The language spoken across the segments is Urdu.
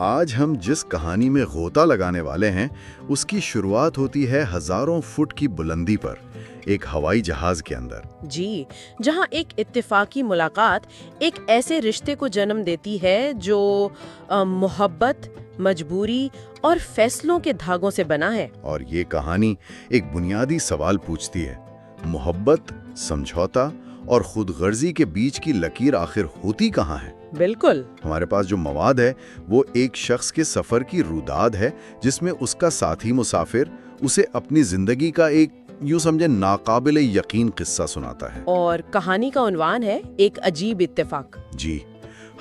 آج ہم جس کہانی میں غوطہ لگانے والے ہیں اس کی شروعات ہوتی ہے ہزاروں فٹ کی بلندی پر ایک ہوائی جہاز کے اندر۔ جی، جہاں ایک اتفاقی ملاقات ایک ایسے رشتے کو جنم دیتی ہے جو محبت، مجبوری اور فیصلوں کے دھاگوں سے بنا ہے۔ اور یہ کہانی ایک بنیادی سوال پوچھتی ہے، محبت، سمجھوتا اور خود غرضی کے بیچ کی لکیر آخر ہوتی کہاں ہے؟ بالکل۔ ہمارے پاس جو مواد ہے وہ ایک شخص کے سفر کی روداد ہے جس میں اس کا ساتھی مسافر اسے اپنی زندگی کا ایک یوں سمجھے ناقابل یقین قصہ سناتا ہے۔ اور کہانی کا عنوان ہے ایک عجیب اتفاق۔ جی،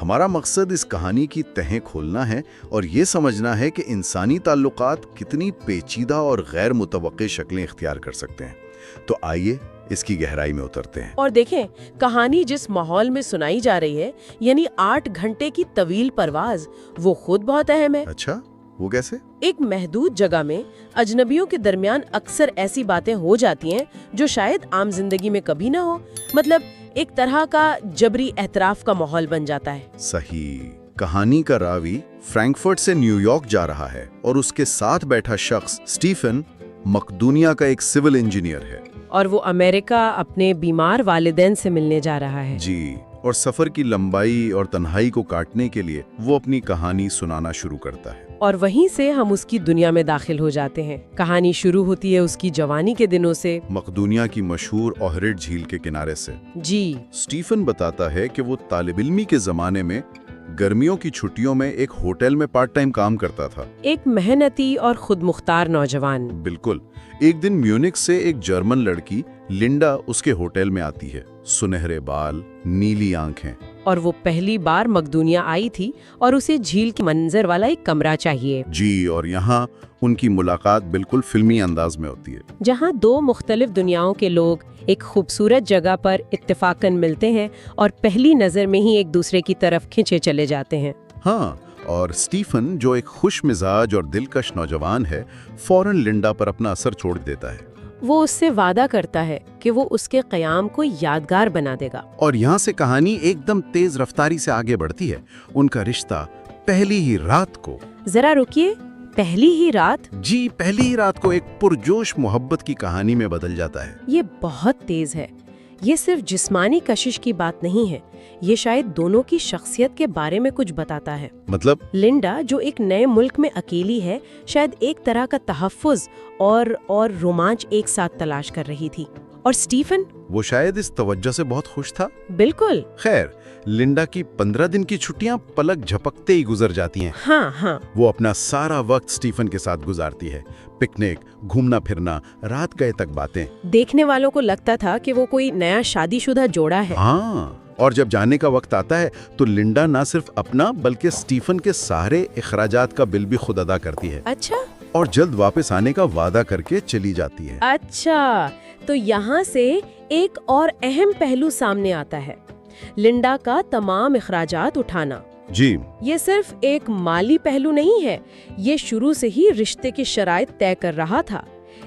ہمارا مقصد اس کہانی کی تہیں کھولنا ہے اور یہ سمجھنا ہے کہ انسانی تعلقات کتنی پیچیدہ اور غیر متوقع شکلیں اختیار کر سکتے ہیں۔ تو آئیے اس کی گہرائی میں اترتے ہیں اور دیکھیں کہانی جس ماحول میں سنائی جا رہی ہے، یعنی 8 گھنٹے کی طویل پرواز، وہ خود بہت اہم ہے۔ اچھا، وہ کیسے؟ ایک محدود جگہ میں اجنبیوں کے درمیان اکثر ایسی باتیں ہو جاتی ہیں جو شاید عام زندگی میں کبھی نہ ہو، مطلب ایک طرح کا جبری اعتراف کا ماحول بن جاتا ہے۔ صحیح۔ کہانی کا راوی فرینکفرٹ سے نیو یارک جا رہا ہے اور اس کے ساتھ بیٹھا شخص اسٹیفن مقدونیہ کا ایک سول انجینئر ہے، اور وہ امریکہ اپنے بیمار والدین سے ملنے جا رہا ہے۔ جی، اور سفر کی لمبائی اور تنہائی کو کاٹنے کے لیے وہ اپنی کہانی سنانا شروع کرتا ہے۔ اور وہیں سے ہم اس کی دنیا میں داخل ہو جاتے ہیں۔ کہانی شروع ہوتی ہے اس کی جوانی کے دنوں سے، مقدونیہ کی مشہور اوہرڈ جھیل کے کنارے سے۔ جی، اسٹیفن بتاتا ہے کہ وہ طالب علمی کے زمانے میں گرمیوں کی چھٹیوں میں ایک ہوٹل میں پارٹ ٹائم کام کرتا تھا۔ ایک محنتی اور خود مختار نوجوان۔ بالکل۔ ایک دن میونک سے ایک جرمن لڑکی لنڈا اس کے ہوٹل میں آتی ہے، سنہرے بال، نیلی آنکھیں۔ اور وہ پہلی بار مقدونیہ آئی تھی اور اسے جھیل کے منظر والا ایک کمرہ چاہیے۔ جی، اور یہاں ان کی ملاقات بالکل فلمی انداز میں ہوتی ہے، جہاں 2 مختلف دنیاؤں کے لوگ ایک خوبصورت جگہ پر اتفاقاً ملتے ہیں اور پہلی نظر میں ہی ایک دوسرے کی طرف کھنچے چلے جاتے ہیں۔ ہاں، اور اسٹیفن جو ایک خوش مزاج اور دلکش نوجوان ہے، فوراً لنڈا پر اپنا اثر چھوڑ دیتا ہے۔ وہ اس سے وعدہ کرتا ہے کہ وہ اس کے قیام کو یادگار بنا دے گا۔ اور یہاں سے کہانی ایک دم تیز رفتاری سے آگے بڑھتی ہے۔ ان کا رشتہ پہلی ہی رات کو، ذرا رکیے، پہلی ہی رات؟ جی، پہلی ہی رات کو ایک پرجوش محبت کی کہانی میں بدل جاتا ہے۔ یہ بہت تیز ہے۔ یہ صرف جسمانی کشش کی بات نہیں ہے، یہ شاید دونوں کی شخصیت کے بارے میں کچھ بتاتا ہے۔ مطلب؟ لنڈا جو ایک نئے ملک میں اکیلی ہے، شاید ایک طرح کا تحفظ اور رومانچ ایک ساتھ تلاش کر رہی تھی، اور اسٹیفن وہ شاید اس توجہ سے بہت خوش تھا۔ بالکل۔ خیر، لنڈا کی 15 دن کی چھٹیاں پلک جھپکتے ہی گزر جاتی ہیں۔ ہاں۔ وہ اپنا سارا وقت اسٹیفن کے ساتھ گزارتی ہے، پکنک، گھومنا پھرنا، رات گئے تک باتیں۔ دیکھنے والوں کو لگتا تھا کہ وہ کوئی نیا شادی شدہ جوڑا ہے۔ ہاں، اور جب جانے کا وقت آتا ہے تو لنڈا نہ صرف اپنا بلکہ اسٹیفن کے سارے اخراجات کا بل بھی خود ادا کرتی ہے۔ اچھا۔ اور جلد واپس آنے کا وعدہ کر کے چلی جاتی ہے۔ اچھا، تو یہاں سے ایک اور اہم پہلو سامنے آتا ہے، لنڈا کا تمام اخراجات اٹھانا۔ جی، یہ صرف ایک مالی پہلو نہیں ہے، یہ شروع سے ہی رشتے کی شرائط طے کر رہا تھا۔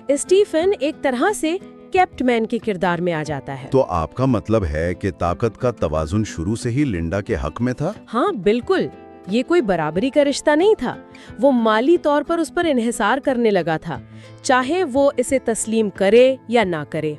اسٹیفن ایک طرح سے کیپٹ مین کے کردار میں آ جاتا ہے۔ تو آپ کا مطلب ہے کہ طاقت کا توازن شروع سے ہی لنڈا کے حق میں تھا؟ ہاں بالکل، یہ کوئی برابری کا رشتہ نہیں تھا۔ وہ مالی طور پر اس پر انحصار کرنے لگا تھا، چاہے وہ اسے تسلیم کرے یا نہ کرے۔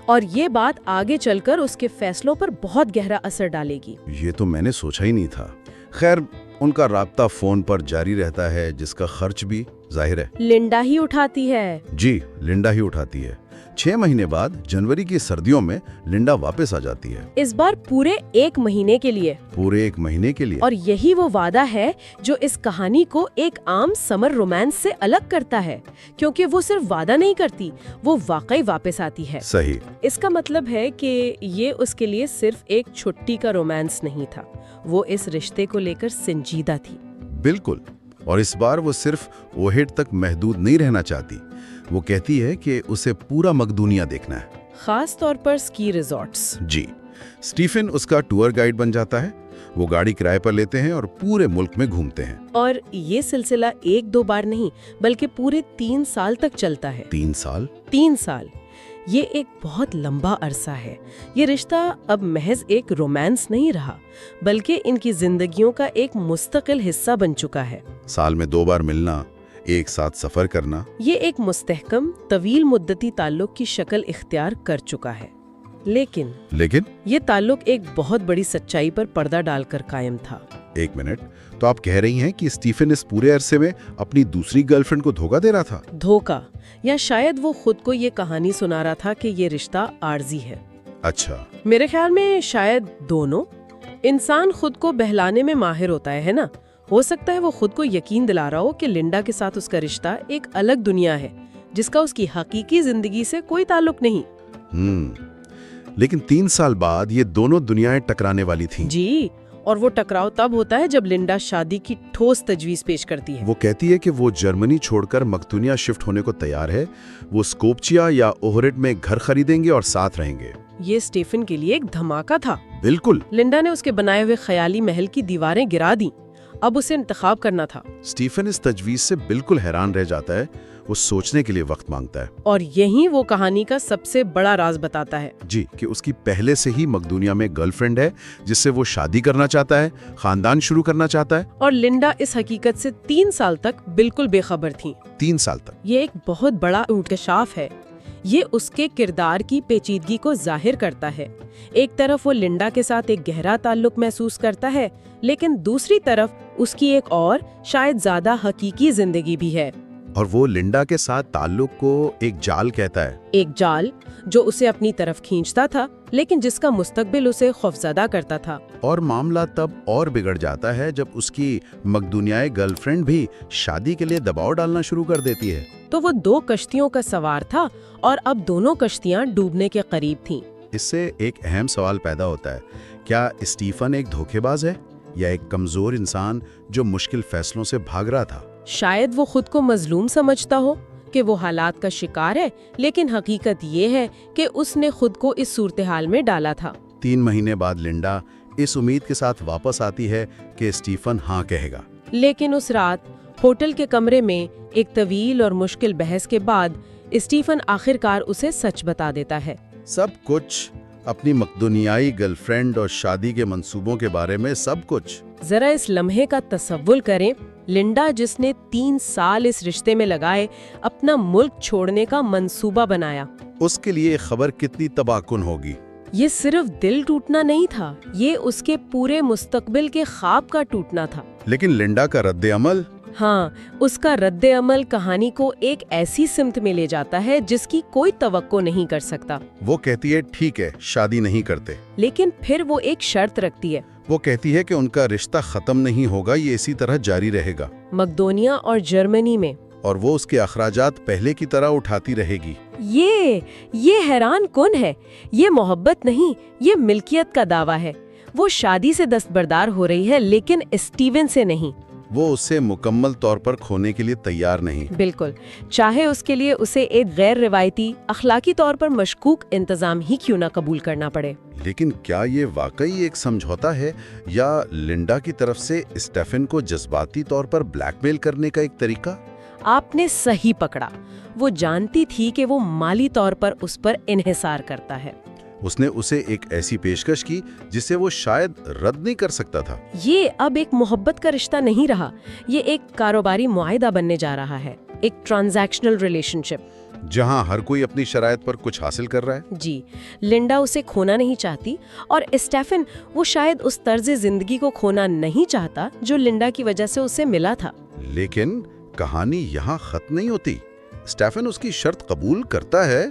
اور یہ بات آگے چل کر اس کے فیصلوں پر بہت گہرا اثر ڈالے گی۔ یہ تو میں نے سوچا ہی نہیں تھا۔ خیر، ان کا رابطہ فون پر جاری رہتا ہے جس کا خرچ بھی ظاہر ہے لنڈا ہی اٹھاتی ہے۔ جی، لنڈا ہی اٹھاتی ہے۔ 6 مہینے بعد جنوری کی سردیوں میں لنڈا واپس آ جاتی ہے، اس بار پورے 1 مہینے کے لیے۔ پورے 1 مہینے کے لیے۔ اور یہی وہ وعدہ ہے جو اس کہانی کو ایک عام سمر رومانس سے الگ کرتا ہے، کیونکہ وہ صرف وعدہ نہیں کرتی، وہ واقعی واپس آتی ہے۔ صحیح۔ اس کا مطلب ہے کہ یہ اس کے لیے صرف ایک چھٹی کا رومانس نہیں تھا، وہ اس رشتے کو لے کر سنجیدہ تھی۔ بالکل، اور اس بار وہ صرف اوہڈ تک محدود نہیں رہنا چاہتی۔ وہ کہتی ہے کہ اسے پورا مقدونیہ دیکھنا ہے، خاص طور پر سکی ریزورٹس۔ جی، اسٹیفن اس کا ٹور گائیڈ بن جاتا ہے۔ وہ گاڑی کرائے پر لیتے ہیں اور پورے ملک میں گھومتے ہیں۔ اور یہ سلسلہ 1-2 بار نہیں بلکہ پورے 3 سال تک چلتا ہے۔ 3 سال؟ 3 سال یہ ایک بہت لمبا عرصہ ہے. یہ رشتہ اب محض ایک رومانس نہیں رہا بلکہ ان کی زندگیوں کا ایک مستقل حصہ بن چکا ہے. سال میں 2 بار ملنا، ایک ساتھ سفر کرنا، یہ ایک مستحکم طویل مدتی تعلق کی شکل اختیار کر چکا ہے. لیکن یہ تعلق ایک بہت بڑی سچائی پر پردہ ڈال کر قائم تھا. ایک منٹ، تو آپ کہہ رہی ہیں کہ اسٹیفن اس پورے عرصے میں اپنی دوسری گرل فرینڈ کو دھوکہ دے رہا تھا؟ دھوکہ، یا شاید وہ خود کو یہ کہانی سنا رہا تھا کہ یہ رشتہ عارضی ہے. اچھا. میرے خیال میں شاید دونوں. انسان خود کو بہلانے میں ماہر ہوتا ہے نا. ہو سکتا ہے وہ خود کو یقین دلا رہا ہو کہ لنڈا کے ساتھ اس کا رشتہ ایک الگ دنیا ہے جس کا اس کی حقیقی زندگی سے کوئی تعلق نہیں. لیکن 3 سال بعد یہ دونوں دنیایں ٹکرانے والی تھیں. جی، اور وہ ٹکراؤ تب ہوتا ہے جب لنڈا شادی کی ٹھوس تجویز پیش کرتی ہے. وہ کہتی ہے کہ وہ جرمنی چھوڑ کر مقدونیہ شفٹ ہونے کو تیار ہے. وہ اسکوپچیا یا اوہرٹ میں گھر خریدیں گے اور ساتھ رہیں گے. یہ اسٹیفن کے لیے ایک دھماکہ تھا. بالکل. لنڈا نے اس کے بنائے ہوئے خیالی محل کی دیواریں گرا دیں. اب اسے انتخاب کرنا تھا. اسٹیفن اس تجویز سے بالکل حیران رہ جاتا ہے. وہ سوچنے کے لیے وقت مانگتا ہے. اور یہی وہ کہانی کا سب سے بڑا راز بتاتا ہے. جی، کہ اس کی پہلے سے ہی مقدونیہ میں گرل فرینڈ ہے جس سے وہ شادی کرنا چاہتا ہے، خاندان شروع کرنا چاہتا ہے. اور لنڈا اس حقیقت سے 3 سال تک بالکل بے خبر تھی. 3 سال تک. یہ ایک بہت بڑا انکشاف ہے. یہ اس کے کردار کی پیچیدگی کو ظاہر کرتا ہے. ایک طرف وہ لنڈا کے ساتھ ایک گہرا تعلق محسوس کرتا ہے، لیکن دوسری طرف اس کی ایک اور شاید زیادہ حقیقی زندگی بھی ہے. اور وہ لنڈا کے ساتھ تعلق کو ایک جال کہتا ہے. ایک جال جو اسے اپنی طرف کھینچتا تھا لیکن جس کا مستقبل اسے خوفزدہ کرتا تھا. اور معاملہ تب اور بگڑ جاتا ہے جب اس کی مقدونیائی گرل فرینڈ بھی شادی کے لیے دباؤ ڈالنا شروع کر دیتی ہے. تو وہ 2 کشتیوں کا سوار تھا اور اب دونوں کشتیاں ڈوبنے کے قریب تھیں. اس سے ایک اہم سوال پیدا ہوتا ہے، کیا اسٹیفن ایک دھوکے باز ہے یا ایک کمزور انسان جو مشکل فیصلوں سے بھاگ رہا تھا؟ شاید وہ خود کو مظلوم سمجھتا ہو کہ وہ حالات کا شکار ہے، لیکن حقیقت یہ ہے کہ اس نے خود کو اس صورتحال میں ڈالا تھا. 3 مہینے بعد لنڈا اس امید کے ساتھ واپس آتی ہے کہ اسٹیفن ہاں کہے گا. لیکن اس رات ہوٹل کے کمرے میں ایک طویل اور مشکل بحث کے بعد اسٹیفن آخرکار اسے سچ بتا دیتا ہے. سب کچھ، اپنی مقدونیائی گرل فرینڈ اور شادی کے منصوبوں کے بارے میں سب کچھ. ذرا اس لمحے کا تصور کریں. لنڈا جس نے 3 سال اس رشتے میں لگائے اپنا ملک چھوڑنے کا منصوبہ بنایا، اس کے لیے خبر کتنی تباہ کن ہوگی. یہ صرف دل ٹوٹنا نہیں تھا، یہ اس کے پورے مستقبل کے خواب کا ٹوٹنا تھا. لیکن لنڈا کا رد عمل؟ ہاں، اس کا رد عمل کہانی کو ایک ایسی سمت میں لے جاتا ہے جس کی کوئی توقع نہیں کر سکتا. وہ کہتی ہے ٹھیک ہے، شادی نہیں کرتے. لیکن پھر وہ ایک شرط رکھتی ہے. وہ کہتی ہے کہ ان کا رشتہ ختم نہیں ہوگا، یہ اسی طرح جاری رہے گا مقدونیہ اور جرمنی میں، اور وہ اس کے اخراجات پہلے کی طرح اٹھاتی رہے گی. یہ حیران کن ہے. یہ محبت نہیں، یہ ملکیت کا دعویٰ ہے. وہ شادی سے دستبردار ہو رہی ہے لیکن اسٹیون سے نہیں. وہ اسے مکمل طور پر کھونے کے لیے تیار نہیں. بالکل، چاہے اس کے لیے اسے ایک غیر روایتی، اخلاقی طور پر مشکوک انتظام ہی کیوں نہ قبول کرنا پڑے. لیکن کیا یہ واقعی ایک سمجھوتا ہے یا لنڈا کی طرف سے اسٹیفن کو جذباتی طور پر بلیک میل کرنے کا ایک طریقہ؟ آپ نے صحیح پکڑا. وہ جانتی تھی کہ وہ مالی طور پر اس پر انحصار کرتا ہے. اس نے اسے ایک ایسی پیشکش کی جسے وہ شاید رد نہیں کر سکتا تھا. یہ اب ایک محبت کا رشتہ نہیں رہا، یہ ایک کاروباری معاہدہ بننے جا رہا ہے، ایک ٹرانزیکشنل ریلیشن شپ جہاں ہر کوئی اپنی شرائط پر کچھ حاصل کر رہا ہے. جی، لنڈا اسے کھونا نہیں چاہتی اور اسٹیفن وہ شاید اس طرز زندگی کو کھونا نہیں چاہتا جو لنڈا کی وجہ سے اسے ملا تھا. لیکن کہانی یہاں ختم نہیں ہوتی. اسٹیفن اس کی شرط قبول کرتا ہے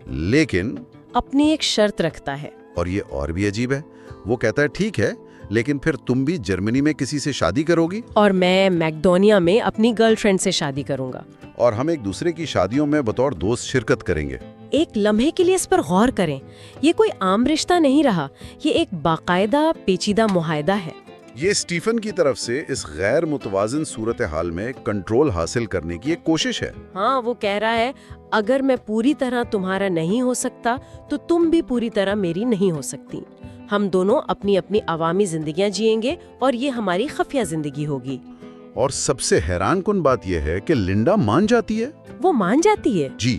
لیکن اپنی ایک شرط رکھتا ہے. اور یہ اور بھی عجیب ہے. وہ کہتا ہے ٹھیک ہے، لیکن پھر تم بھی جرمنی میں کسی سے شادی کرو گی اور میں مقدونیہ میں اپنی گرل فرینڈ سے شادی کروں گا، اور ہم ایک دوسرے کی شادیوں میں بطور دوست شرکت کریں گے. ایک لمحے کے لیے اس پر غور کریں. یہ کوئی عام رشتہ نہیں رہا، یہ ایک باقاعدہ پیچیدہ معاہدہ ہے. یہ اسٹیفن کی طرف سے اس غیر متوازن صورتحال میں کنٹرول حاصل کرنے کی ایک کوشش ہے. ہاں، وہ کہہ رہا ہے اگر میں پوری طرح تمہارا نہیں ہو سکتا تو تم بھی پوری طرح میری نہیں ہو سکتی. ہم دونوں اپنی اپنی عوامی زندگیاں جئیں گے اور یہ ہماری خفیہ زندگی ہوگی. اور سب سے حیران کن بات یہ ہے کہ لنڈا مان جاتی ہے. وہ مان جاتی ہے؟ جی،